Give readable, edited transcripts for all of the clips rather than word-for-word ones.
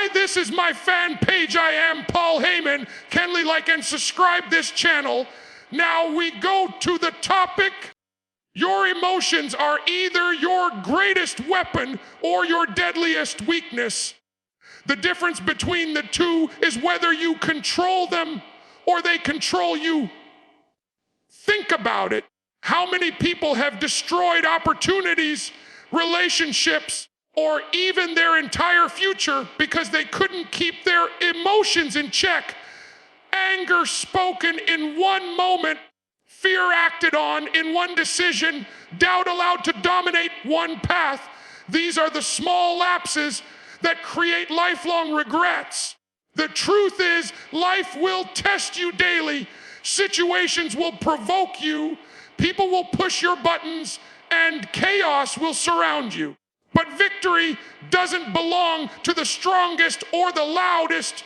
Hi, this is my fan page. I am Paul Heyman. Kindly like and subscribe this channel. Now we go to the topic. Your emotions are either your greatest weapon or your deadliest weakness. The difference between the two is whether you control them or they control you. Think about it. How many people have destroyed opportunities, relationships, or even their entire future because they couldn't keep their emotions in check? Anger spoken in one moment, fear acted on in one decision, doubt allowed to dominate one path. These are the small lapses that create lifelong regrets. The truth is, life will test you daily. Situations will provoke you. People will push your buttons, and chaos will surround you. But victory doesn't belong to the strongest or the loudest.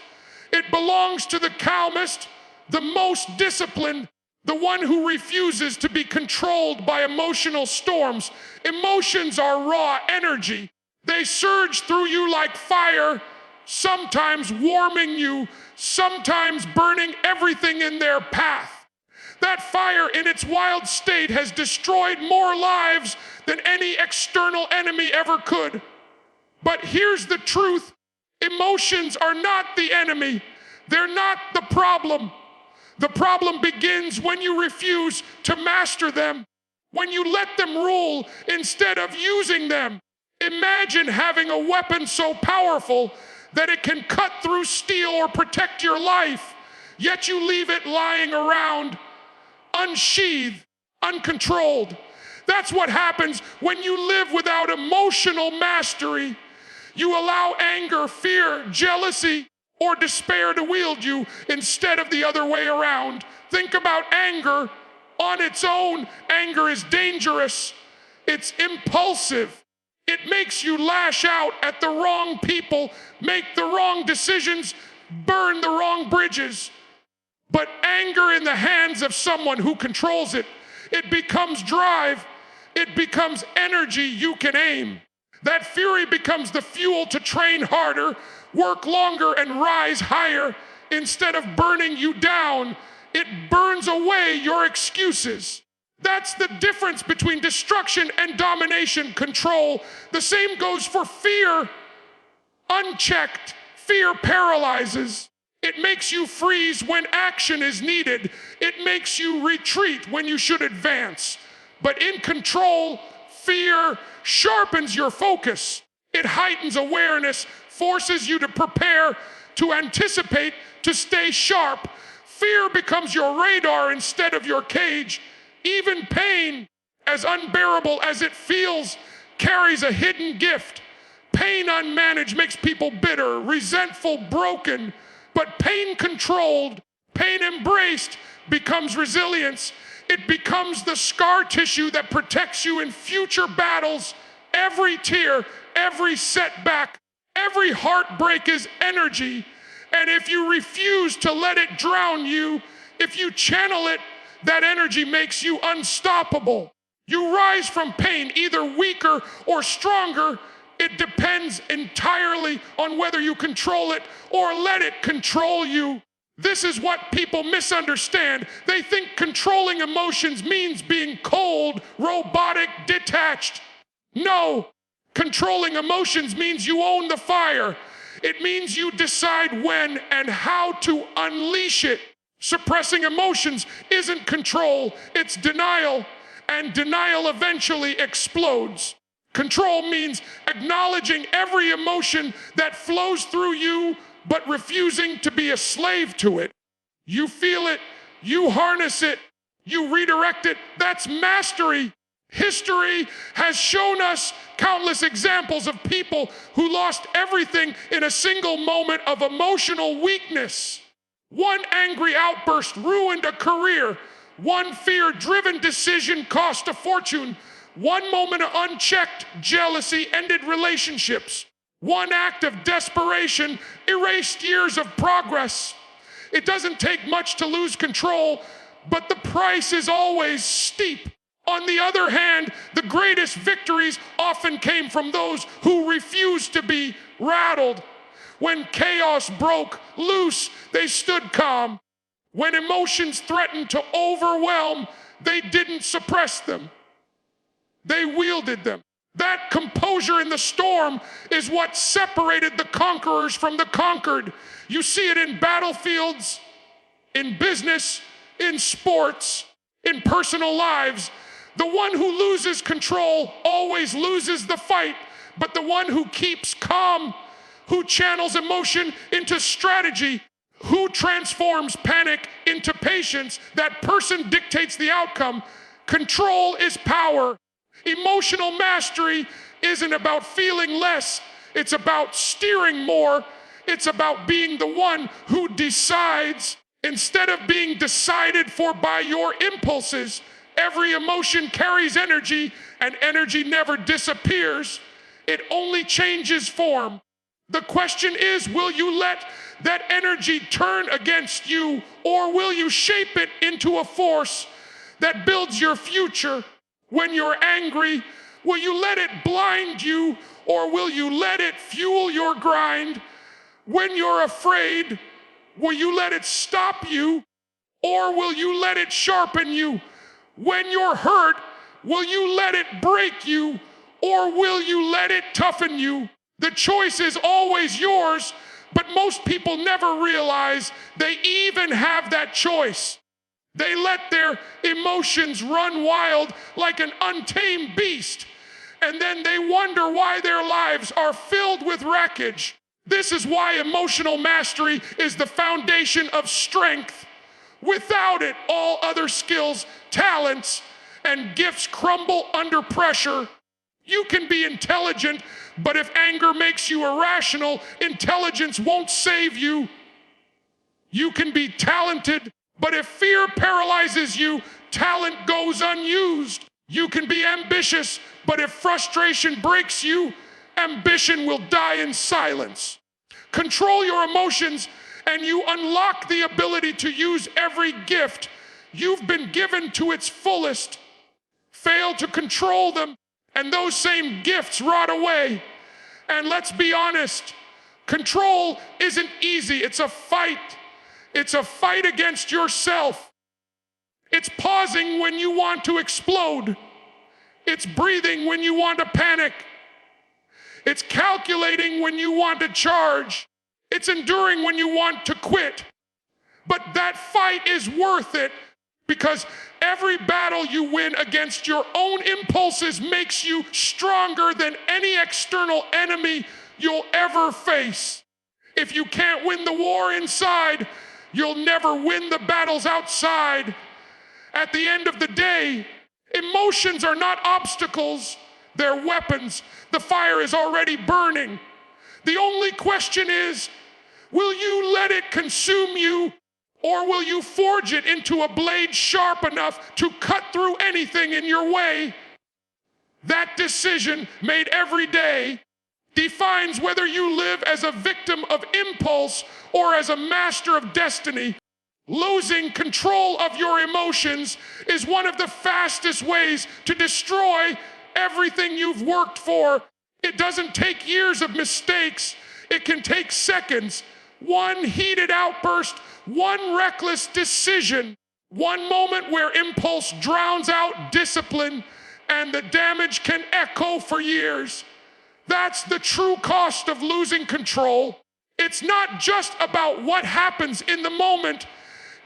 It belongs to the calmest, the most disciplined, the one who refuses to be controlled by emotional storms. Emotions are raw energy. They surge through you like fire, sometimes warming you, sometimes burning everything in their path. That fire in its wild state has destroyed more lives than any external enemy ever could. But here's the truth. Emotions are not the enemy. They're not the problem. The problem begins when you refuse to master them, when you let them rule instead of using them. Imagine having a weapon so powerful that it can cut through steel or protect your life, yet you leave it lying around, unsheathed, uncontrolled. That's what happens when you live without emotional mastery. You allow anger, fear, jealousy, or despair to wield you instead of the other way around. Think about anger. On its own, anger is dangerous. It's impulsive. It makes you lash out at the wrong people, make the wrong decisions, burn the wrong bridges. But anger in the hands of someone who controls it, it becomes drive. It becomes energy you can aim. That fury becomes the fuel to train harder, work longer, and rise higher. Instead of burning you down, it burns away your excuses. That's the difference between destruction and domination, control. The same goes for fear. Unchecked, fear paralyzes. It makes you freeze when action is needed. It makes you retreat when you should advance. But in control, fear sharpens your focus. It heightens awareness, forces you to prepare, to anticipate, to stay sharp. Fear becomes your radar instead of your cage. Even pain, as unbearable as it feels, carries a hidden gift. Pain unmanaged makes people bitter, resentful, broken. But pain controlled, pain embraced becomes resilience. It becomes the scar tissue that protects you in future battles. Every tear, every setback, every heartbreak is energy. And if you refuse to let it drown you, if you channel it, that energy makes you unstoppable. You rise from pain either weaker or stronger. It depends entirely on whether you control it or let it control you. This is what people misunderstand. They think controlling emotions means being cold, robotic, detached. No, controlling emotions means you own the fire. It means you decide when and how to unleash it. Suppressing emotions isn't control, it's denial, and denial eventually explodes. Control means acknowledging every emotion that flows through you, but refusing to be a slave to it. You feel it, you harness it, you redirect it. That's mastery. History has shown us countless examples of people who lost everything in a single moment of emotional weakness. One angry outburst ruined a career. One fear-driven decision cost a fortune. One moment of unchecked jealousy ended relationships. One act of desperation erased years of progress. It doesn't take much to lose control, but the price is always steep. On the other hand, the greatest victories often came from those who refused to be rattled. When chaos broke loose, they stood calm. When emotions threatened to overwhelm, they didn't suppress them. They wielded them. That composure in the storm is what separated the conquerors from the conquered. You see it in battlefields, in business, in sports, in personal lives. The one who loses control always loses the fight, but the one who keeps calm, who channels emotion into strategy, who transforms panic into patience, that person dictates the outcome. Control is power. Emotional mastery isn't about feeling less. It's about steering more. It's about being the one who decides instead of being decided for by your impulses. Every emotion carries energy, and energy never disappears. It only changes form. The question is, will you let that energy turn against you, or will you shape it into a force that builds your future? When you're angry, will you let it blind you, or will you let it fuel your grind? When you're afraid, will you let it stop you, or will you let it sharpen you? When you're hurt, will you let it break you, or will you let it toughen you? The choice is always yours, but most people never realize they even have that choice. They let their emotions run wild like an untamed beast, and then they wonder why their lives are filled with wreckage. This is why emotional mastery is the foundation of strength. Without it, all other skills, talents, and gifts crumble under pressure. You can be intelligent, but if anger makes you irrational, intelligence won't save you. You can be talented, but if fear paralyzes you, talent goes unused. You can be ambitious, but if frustration breaks you, ambition will die in silence. Control your emotions, and you unlock the ability to use every gift you've been given to its fullest. Fail to control them, and those same gifts rot away. And let's be honest, control isn't easy. It's a fight. It's a fight against yourself. It's pausing when you want to explode. It's breathing when you want to panic. It's calculating when you want to charge. It's enduring when you want to quit. But that fight is worth it, because every battle you win against your own impulses makes you stronger than any external enemy you'll ever face. If you can't win the war inside, you'll never win the battles outside. At the end of the day, emotions are not obstacles, they're weapons. The fire is already burning. The only question is, will you let it consume you, or will you forge it into a blade sharp enough to cut through anything in your way? That decision, made every day, defines whether you live as a victim of impulse or as a master of destiny. Losing control of your emotions is one of the fastest ways to destroy everything you've worked for. It doesn't take years of mistakes. It can take seconds. One heated outburst, one reckless decision, one moment where impulse drowns out discipline, and the damage can echo for years. That's the true cost of losing control. It's not just about what happens in the moment.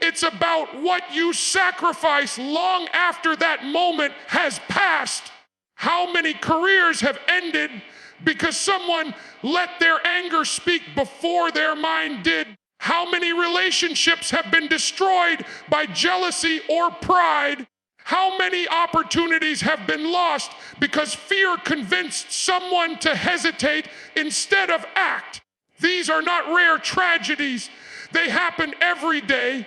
It's about what you sacrifice long after that moment has passed. How many careers have ended because someone let their anger speak before their mind did? How many relationships have been destroyed by jealousy or pride? How many opportunities have been lost because fear convinced someone to hesitate instead of act? These are not rare tragedies. They happen every day.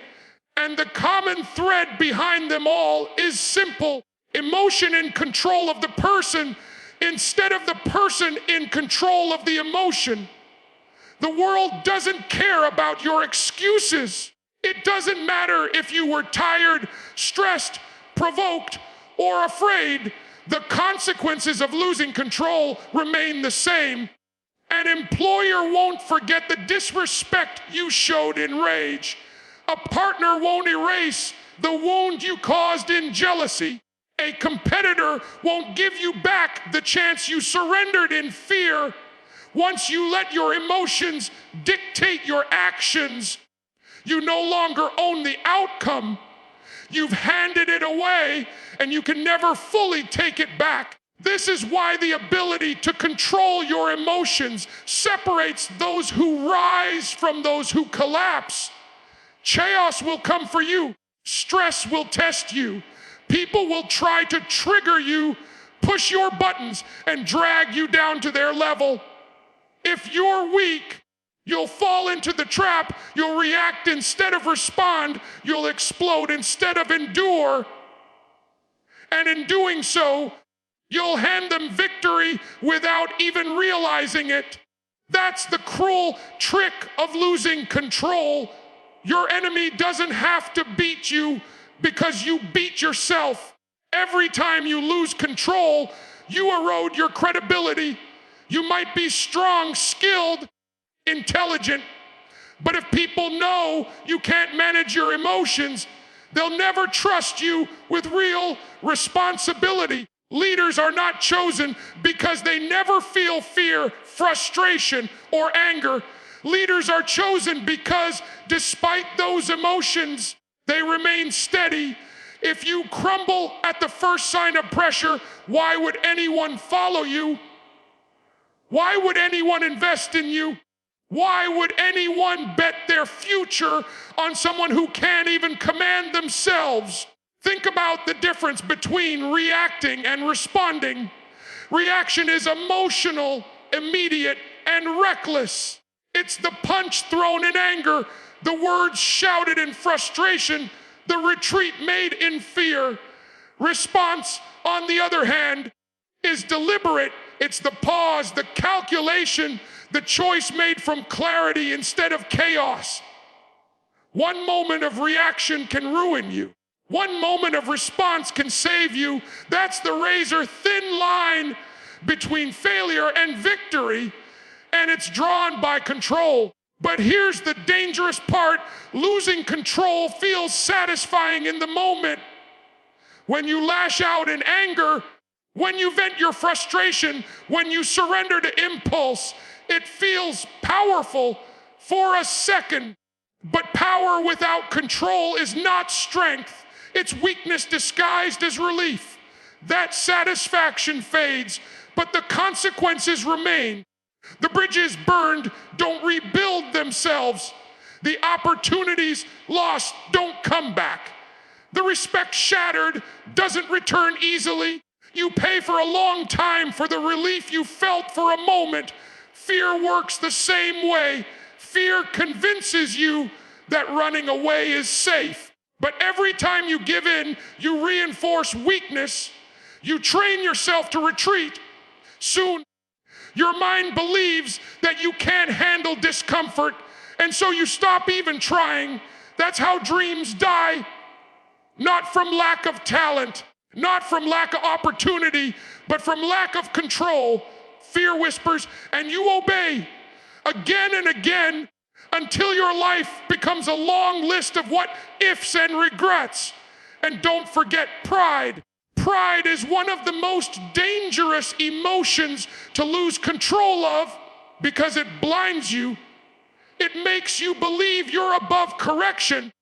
And the common thread behind them all is simple: emotion in control of the person instead of the person in control of the emotion. The world doesn't care about your excuses. It doesn't matter if you were tired, stressed, provoked, or afraid. The consequences of losing control remain the same. An employer won't forget the disrespect you showed in rage. A partner won't erase the wound you caused in jealousy. A competitor won't give you back the chance you surrendered in fear. Once you let your emotions dictate your actions, you no longer own the outcome. You've handed it away, and you can never fully take it back. This is why the ability to control your emotions separates those who rise from those who collapse. Chaos will come for you. Stress will test you. People will try to trigger you, push your buttons, and drag you down to their level. If you're weak, you'll fall into the trap. You'll react instead of respond. You'll explode instead of endure. And in doing so, you'll hand them victory without even realizing it. That's the cruel trick of losing control. Your enemy doesn't have to beat you because you beat yourself. Every time you lose control, you erode your credibility. You might be strong, skilled, intelligent, but if people know you can't manage your emotions, they'll never trust you with real responsibility. Leaders are not chosen because they never feel fear, frustration, or anger. Leaders are chosen because despite those emotions, they remain steady. If you crumble at the first sign of pressure, why would anyone follow you? Why would anyone invest in you? Why would anyone bet their future on someone who can't even command themselves? Think about the difference between reacting and responding. Reaction is emotional, immediate, and reckless. It's the punch thrown in anger, the words shouted in frustration, the retreat made in fear. Response, on the other hand, is deliberate. It's the pause, the calculation, the choice made from clarity instead of chaos. One moment of reaction can ruin you. One moment of response can save you. That's the razor-thin line between failure and victory, and it's drawn by control. But here's the dangerous part. Losing control feels satisfying in the moment. When you lash out in anger, when you vent your frustration, when you surrender to impulse, it feels powerful for a second. But power without control is not strength. It's weakness disguised as relief. That satisfaction fades, but the consequences remain. The bridges burned don't rebuild themselves. The opportunities lost don't come back. The respect shattered doesn't return easily. You pay for a long time for the relief you felt for a moment. Fear works the same way. Fear convinces you that running away is safe. But every time you give in, you reinforce weakness. You train yourself to retreat. Soon, your mind believes that you can't handle discomfort, and so you stop even trying. That's how dreams die. Not from lack of talent, not from lack of opportunity, but from lack of control. Fear whispers, and you obey again and again until your life becomes a long list of what ifs and regrets. And don't forget pride. Pride is one of the most dangerous emotions to lose control of because it blinds you. It makes you believe you're above correction,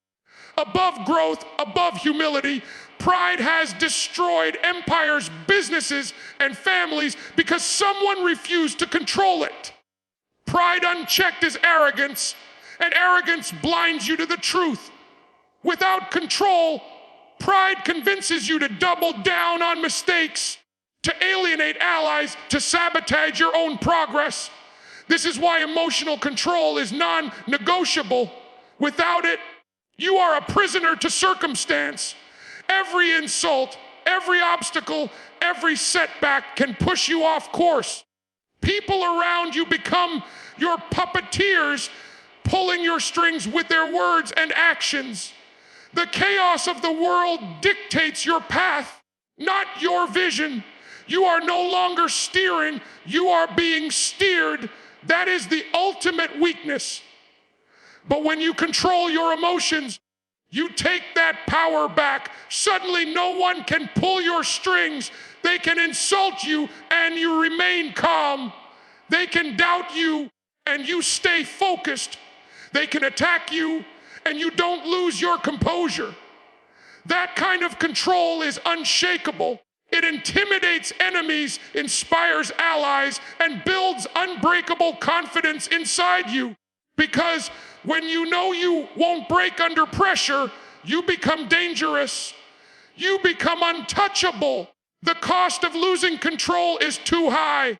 above growth, above humility. Pride has destroyed empires, businesses, and families because someone refused to control it. Pride unchecked is arrogance, and arrogance blinds you to the truth. Without control, pride convinces you to double down on mistakes, to alienate allies, to sabotage your own progress. This is why emotional control is non-negotiable. Without it, you are a prisoner to circumstance. Every insult, every obstacle, every setback can push you off course. People around you become your puppeteers, pulling your strings with their words and actions. The chaos of the world dictates your path, not your vision. You are no longer steering, you are being steered. That is the ultimate weakness. But when you control your emotions, you take that power back. Suddenly no one can pull your strings. They can insult you and you remain calm. They can doubt you and you stay focused. They can attack you and you don't lose your composure. That kind of control is unshakable. It intimidates enemies, inspires allies, and builds unbreakable confidence inside you. Because when you know you won't break under pressure, you become dangerous. You become untouchable. The cost of losing control is too high.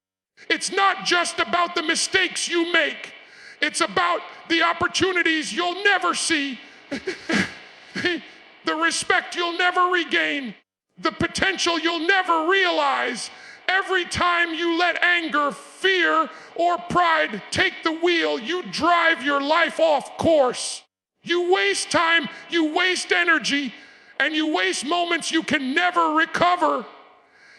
It's not just about the mistakes you make. It's about the opportunities you'll never see, the respect you'll never regain, the potential you'll never realize. Every time you let anger, fear, or pride take the wheel, you drive your life off course. You waste time, you waste energy, and you waste moments you can never recover.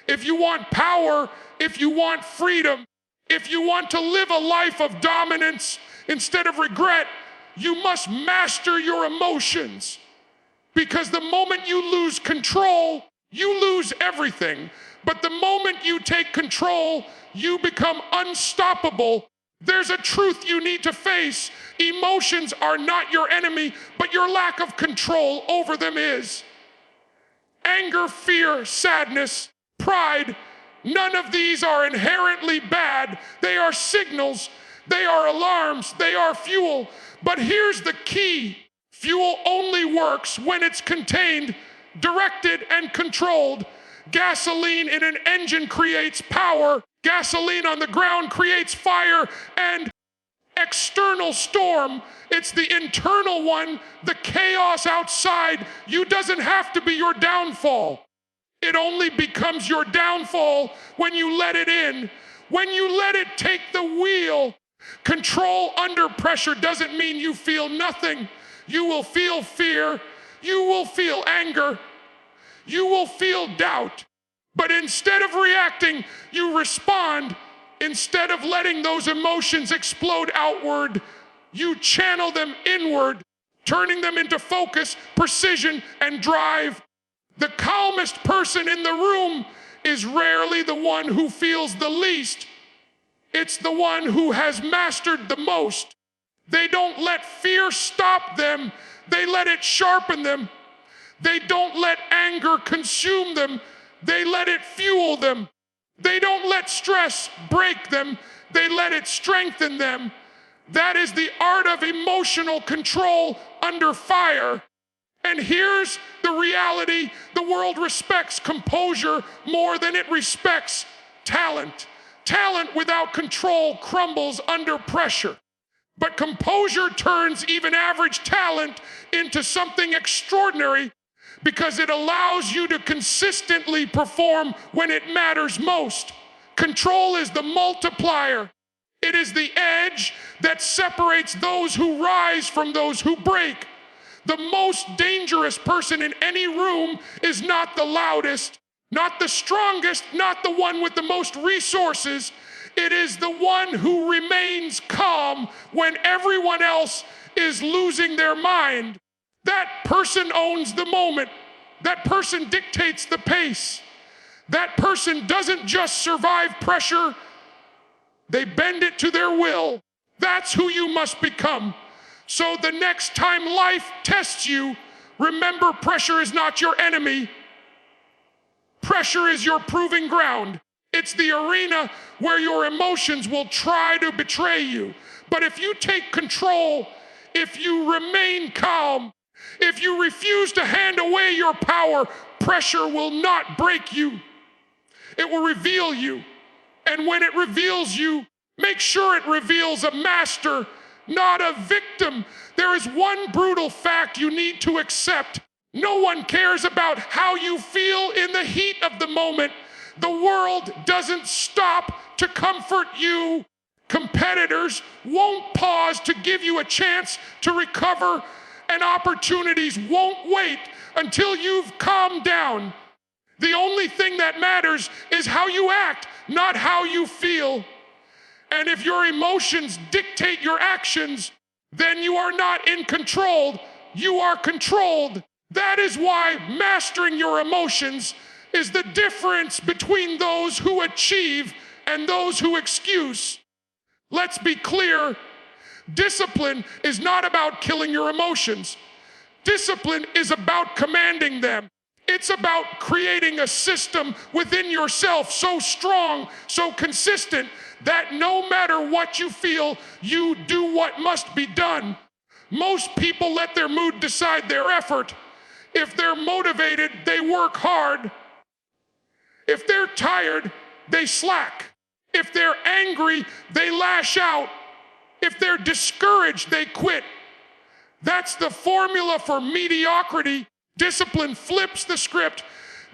If you want power, if you want freedom, if you want to live a life of dominance instead of regret, you must master your emotions. Because the moment you lose control, you lose everything. But the moment you take control, you become unstoppable. There's a truth you need to face. Emotions are not your enemy, but your lack of control over them is. Anger, fear, sadness, pride, none of these are inherently bad. They are signals, they are alarms, they are fuel. But here's the key. Fuel only works when it's contained, directed, and controlled. Gasoline in an engine creates power. Gasoline on the ground creates fire and external storm. It's the internal one, the chaos outside. You doesn't have to be your downfall. It only becomes your downfall when you let it in, when you let it take the wheel. Control under pressure doesn't mean you feel nothing. You will feel fear. You will feel anger. You will feel doubt. But instead of reacting, you respond. Instead of letting those emotions explode outward, you channel them inward, turning them into focus, precision, and drive. The calmest person in the room is rarely the one who feels the least. It's the one who has mastered the most. They don't let fear stop them. They let it sharpen them. They don't let anger consume them. They let it fuel them. They don't let stress break them. They let it strengthen them. That is the art of emotional control under fire. And here's the reality. The world respects composure more than it respects talent. Talent without control crumbles under pressure. But composure turns even average talent into something extraordinary because it allows you to consistently perform when it matters most. Control is the multiplier. It is the edge that separates those who rise from those who break. The most dangerous person in any room is not the loudest, not the strongest, not the one with the most resources. It is the one who remains calm when everyone else is losing their mind. That person owns the moment. That person dictates the pace. That person doesn't just survive pressure, they bend it to their will. That's who you must become. So the next time life tests you, remember pressure is not your enemy. Pressure is your proving ground. It's the arena where your emotions will try to betray you. But if you take control, if you remain calm, if you refuse to hand away your power, pressure will not break you. It will reveal you. And when it reveals you, make sure it reveals a master, not a victim. There is one brutal fact you need to accept. No one cares about how you feel in the heat of the moment. The world doesn't stop to comfort you. Competitors won't pause to give you a chance to recover, and opportunities won't wait until you've calmed down. The only thing that matters is how you act, not how you feel. And if your emotions dictate your actions, then you are not in control, you are controlled. That is why mastering your emotions is the difference between those who achieve and those who excuse. Let's be clear, discipline is not about killing your emotions. Discipline is about commanding them. It's about creating a system within yourself so strong, so consistent, that no matter what you feel, you do what must be done. Most people let their mood decide their effort. If they're motivated, they work hard. If they're tired, they slack. If they're angry, they lash out. If they're discouraged, they quit. That's the formula for mediocrity. Discipline flips the script.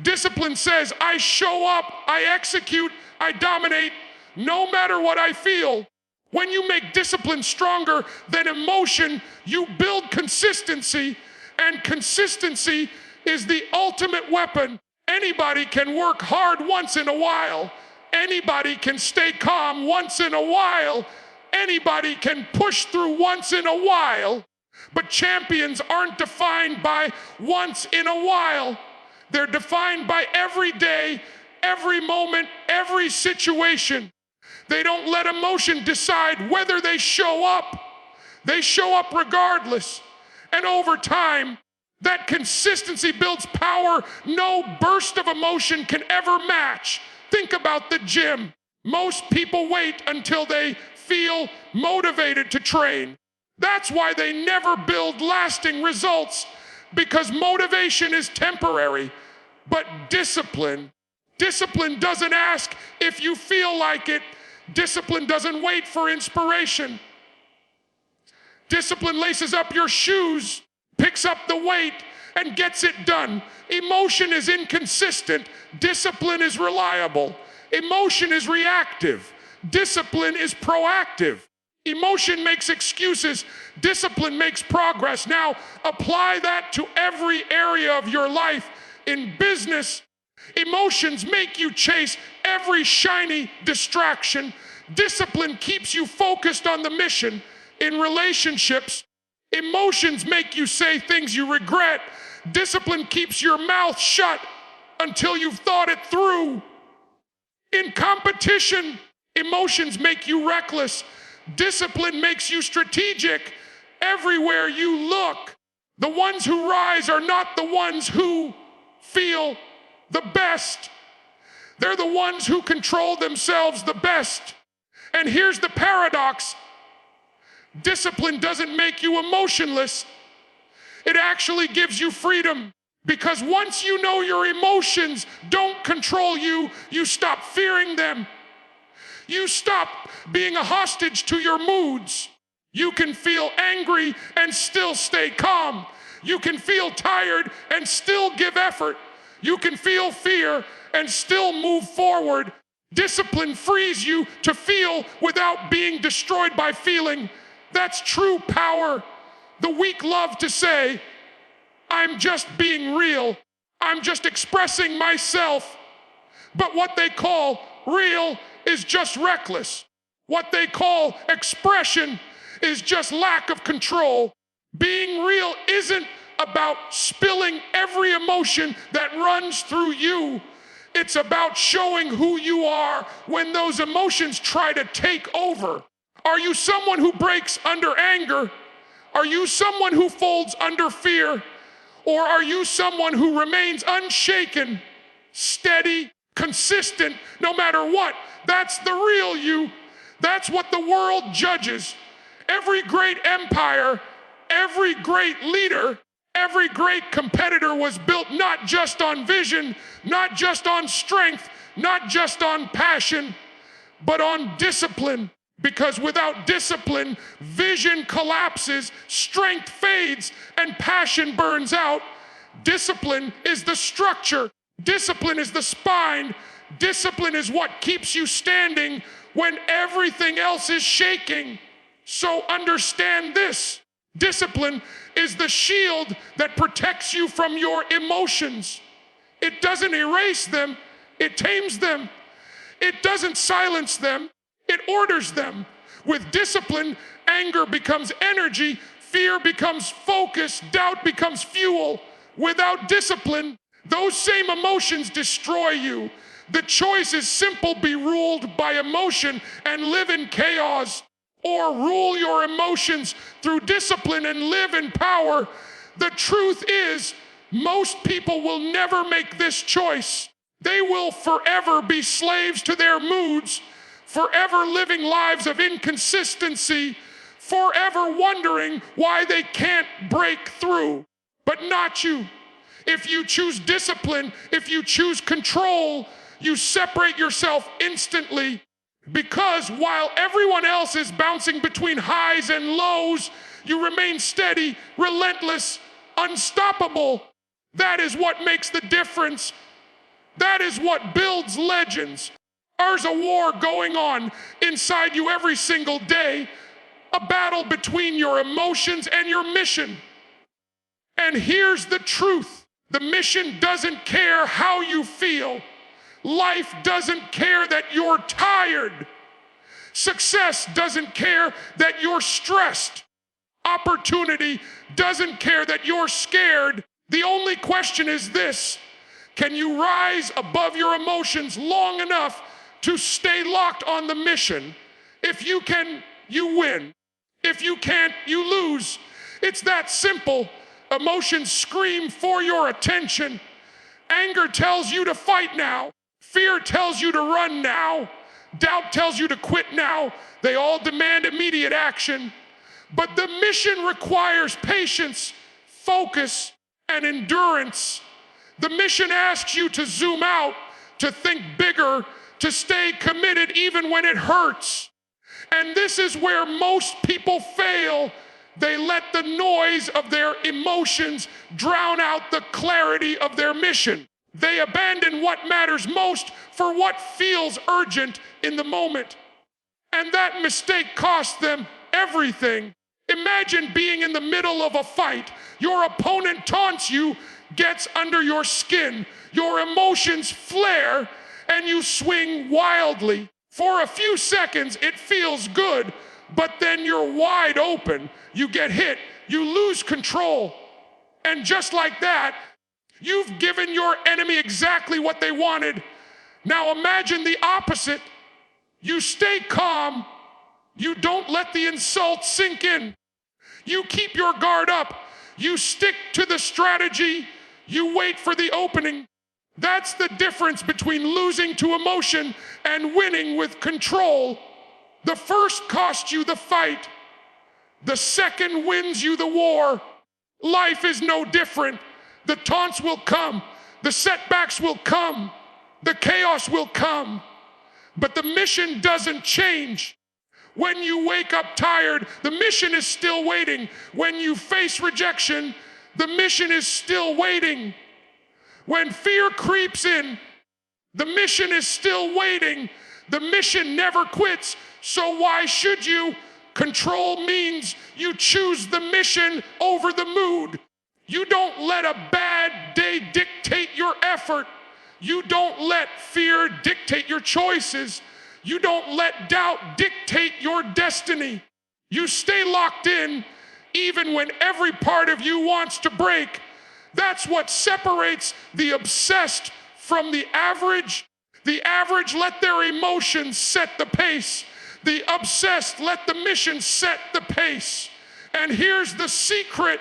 Discipline says, I show up, I execute, I dominate, no matter what I feel. When you make discipline stronger than emotion, you build consistency, and consistency is the ultimate weapon. Anybody can work hard once in a while. Anybody can stay calm once in a while. Anybody can push through once in a while. But champions aren't defined by once in a while. They're defined by every day, every moment, every situation. They don't let emotion decide whether they show up. They show up regardless. And over time, that consistency builds power no burst of emotion can ever match. Think about the gym. Most people wait until they feel motivated to train. That's why they never build lasting results, because motivation is temporary. But discipline doesn't ask if you feel like it. Discipline doesn't wait for inspiration. Discipline laces up your shoes, picks up the weight, and gets it done. Emotion is inconsistent. Discipline is reliable. Emotion is reactive. Discipline is proactive. Emotion makes excuses. Discipline makes progress. Now, apply that to every area of your life. In business, emotions make you chase every shiny distraction. Discipline keeps you focused on the mission. In relationships, emotions make you say things you regret. Discipline keeps your mouth shut until you've thought it through. In competition, emotions make you reckless. Discipline makes you strategic. Everywhere you look, the ones who rise are not the ones who feel the best. They're the ones who control themselves the best. And here's the paradox. Discipline doesn't make you emotionless. It actually gives you freedom. Because once you know your emotions don't control you, you stop fearing them. You stop being a hostage to your moods. You can feel angry and still stay calm. You can feel tired and still give effort. You can feel fear and still move forward. Discipline frees you to feel without being destroyed by feeling. That's true power. The weak love to say, I'm just being real. I'm just expressing myself. But what they call real is just reckless. What they call expression is just lack of control. Being real isn't about spilling every emotion that runs through you. It's about showing who you are when those emotions try to take over. Are you someone who breaks under anger? Are you someone who folds under fear? Or are you someone who remains unshaken, steady, consistent, no matter what? That's the real you. That's what the world judges. Every great empire, every great leader, every great competitor was built not just on vision, not just on strength, not just on passion, but on discipline. Because without discipline, vision collapses, strength fades, and passion burns out. Discipline is the structure. Discipline is the spine. Discipline is what keeps you standing when everything else is shaking. So understand this. Discipline is the shield that protects you from your emotions. It doesn't erase them, it tames them. It doesn't silence them, it it orders them. With discipline, anger becomes energy, fear becomes focus, doubt becomes fuel. Without discipline, those same emotions destroy you. The choice is simple: be ruled by emotion and live in chaos, or rule your emotions through discipline and live in power. The truth is, most people will never make this choice. They will forever be slaves to their moods, forever living lives of inconsistency, forever wondering why they can't break through. But not you. If you choose discipline, if you choose control, you separate yourself instantly, because while everyone else is bouncing between highs and lows, you remain steady, relentless, unstoppable. That is what makes the difference. That is what builds legends. There's a war going on inside you every single day, a battle between your emotions and your mission. And here's the truth: the mission doesn't care how you feel. Life doesn't care that you're tired. Success doesn't care that you're stressed. Opportunity doesn't care that you're scared. The only question is this: can you rise above your emotions long enough to stay locked on the mission? If you can, you win. If you can't, you lose. It's that simple. Emotions scream for your attention. Anger tells you to fight now. Fear tells you to run now. Doubt tells you to quit now. They all demand immediate action. But the mission requires patience, focus, and endurance. The mission asks you to zoom out, to think bigger, to stay committed even when it hurts. And this is where most people fail. They let the noise of their emotions drown out the clarity of their mission. They abandon what matters most for what feels urgent in the moment. And that mistake costs them everything. Imagine being in the middle of a fight. Your opponent taunts you, gets under your skin. Your emotions flare, and you swing wildly. For a few seconds, it feels good, but then you're wide open. You get hit, you lose control. And just like that, you've given your enemy exactly what they wanted. Now imagine the opposite. You stay calm. You don't let the insult sink in. You keep your guard up. You stick to the strategy. You wait for the opening. That's the difference between losing to emotion and winning with control. The first costs you the fight. The second wins you the war. Life is no different. The taunts will come. The setbacks will come. The chaos will come. But the mission doesn't change. When you wake up tired, the mission is still waiting. When you face rejection, the mission is still waiting. When fear creeps in, the mission is still waiting. The mission never quits, so why should you? Control means you choose the mission over the mood. You don't let a bad day dictate your effort. You don't let fear dictate your choices. You don't let doubt dictate your destiny. You stay locked in even when every part of you wants to break. That's what separates the obsessed from the average. The average let their emotions set the pace. The obsessed let the mission set the pace. And here's the secret.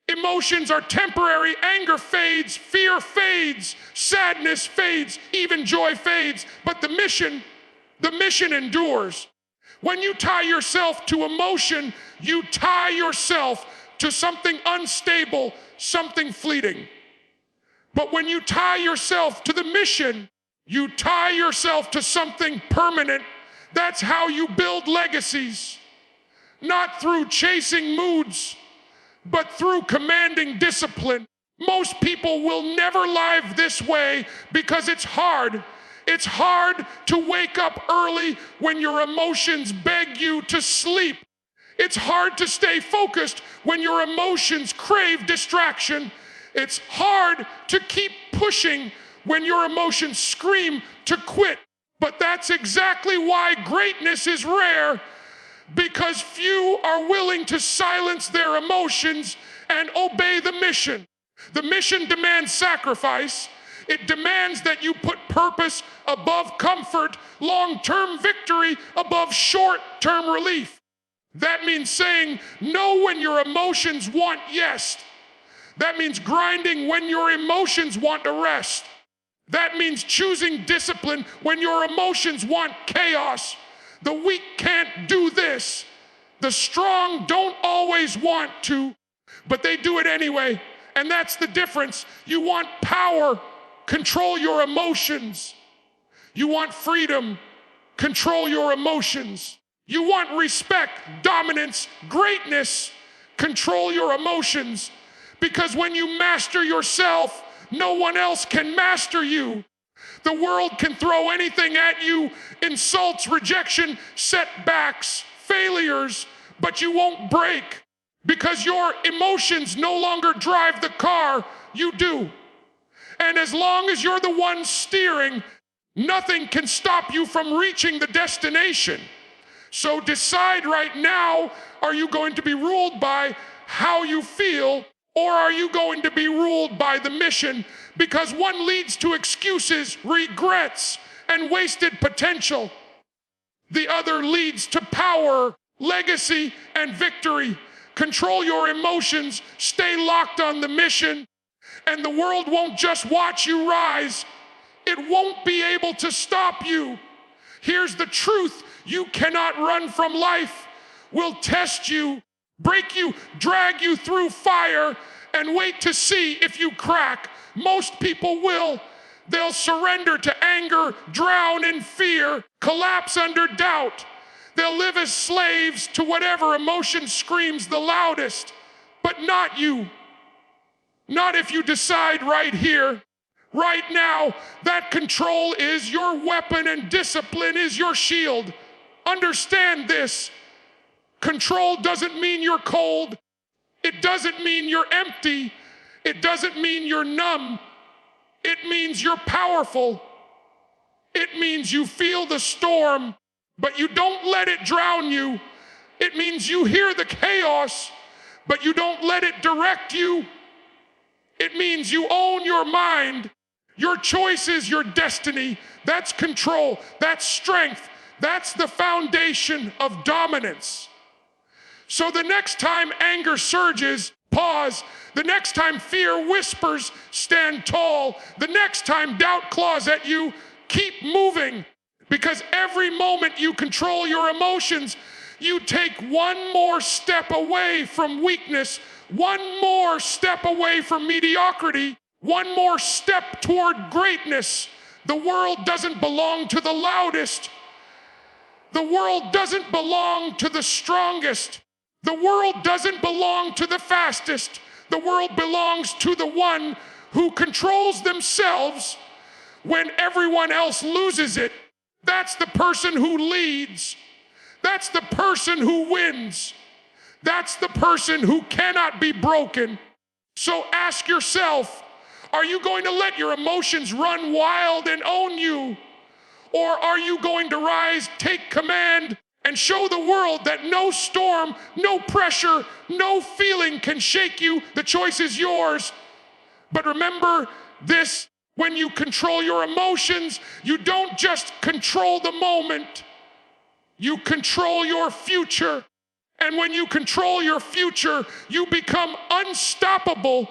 Emotions are temporary. Anger fades, fear fades, sadness fades, even joy fades. But the mission endures. When you tie yourself to emotion, you tie yourself to something unstable, something fleeting. But when you tie yourself to the mission, you tie yourself to something permanent. That's how you build legacies. Not through chasing moods, but through commanding discipline. Most people will never live this way because it's hard. It's hard to wake up early when your emotions beg you to sleep. It's hard to stay focused when your emotions crave distraction. It's hard to keep pushing when your emotions scream to quit. But that's exactly why greatness is rare, because few are willing to silence their emotions and obey the mission. The mission demands sacrifice. It demands that you put purpose above comfort, long-term victory above short-term relief. That means saying no when your emotions want yes. That means grinding when your emotions want to rest. That means choosing discipline when your emotions want chaos. The weak can't do this. The strong don't always want to, but they do it anyway. And that's the difference. You want power, control your emotions. You want freedom, control your emotions. You want respect, dominance, greatness, control your emotions. Because when you master yourself, no one else can master you. The world can throw anything at you, insults, rejection, setbacks, failures, but you won't break because your emotions no longer drive the car, you do. And as long as you're the one steering, nothing can stop you from reaching the destination. So decide right now, are you going to be ruled by how you feel, or are you going to be ruled by the mission? Because one leads to excuses, regrets, and wasted potential. The other leads to power, legacy, and victory. Control your emotions, stay locked on the mission, and the world won't just watch you rise. It won't be able to stop you. Here's the truth: you cannot run from life. We'll test you, break you, drag you through fire, and wait to see if you crack. Most people will. They'll surrender to anger, drown in fear, collapse under doubt. They'll live as slaves to whatever emotion screams the loudest. But not you. Not if you decide right here, right now, that control is your weapon and discipline is your shield. Understand this. Control doesn't mean you're cold. It doesn't mean you're empty. It doesn't mean you're numb. It means you're powerful. It means you feel the storm, but you don't let it drown you. It means you hear the chaos, but you don't let it direct you. It means you own your mind. Your choice is your destiny. That's control. That's strength. That's the foundation of dominance. So the next time anger surges, pause. The next time fear whispers, stand tall. The next time doubt claws at you, keep moving. Because every moment you control your emotions, you take one more step away from weakness, one more step away from mediocrity, one more step toward greatness. The world doesn't belong to the loudest. The world doesn't belong to the strongest. The world doesn't belong to the fastest. The world belongs to the one who controls themselves when everyone else loses it. That's the person who leads. That's the person who wins. That's the person who cannot be broken. So ask yourself, are you going to let your emotions run wild and own you? Or are you going to rise, take command, and show the world that no storm, no pressure, no feeling can shake you? The choice is yours. But remember this, when you control your emotions, you don't just control the moment, you control your future. And when you control your future, you become unstoppable.